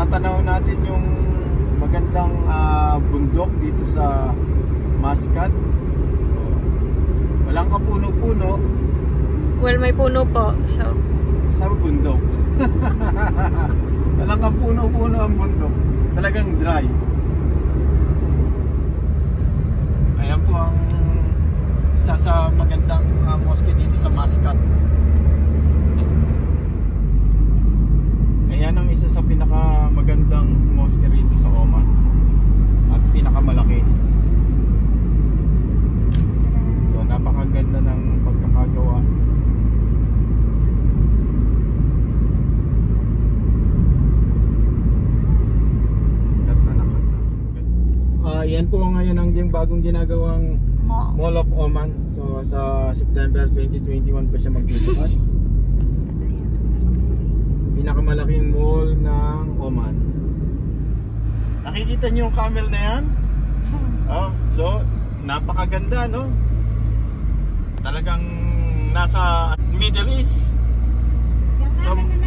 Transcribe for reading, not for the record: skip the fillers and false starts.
Tatanaw natin yung magandang bundok dito sa Muscat. So, walang kapuno-puno. Well, may puno po. So, sa bundok. Walang kapuno-puno ang bundok. Talagang dry. Ayan po ang isa sa magandang mosque dito sa Muscat. Ayan ang isa sa pinakamagandang mosque rito sa Oman at pinakamalaki. So napakaganda ng pagkakagawa. Yan po ngayon ang bagong ginagawang Mall of Oman. So sa September 2021 pa siya magbubukas. Pinakamalaking mall ng Oman. Nakikita niyo yung camel na yan? Oh, so napakaganda, no? Talagang nasa Middle East. Yung camel na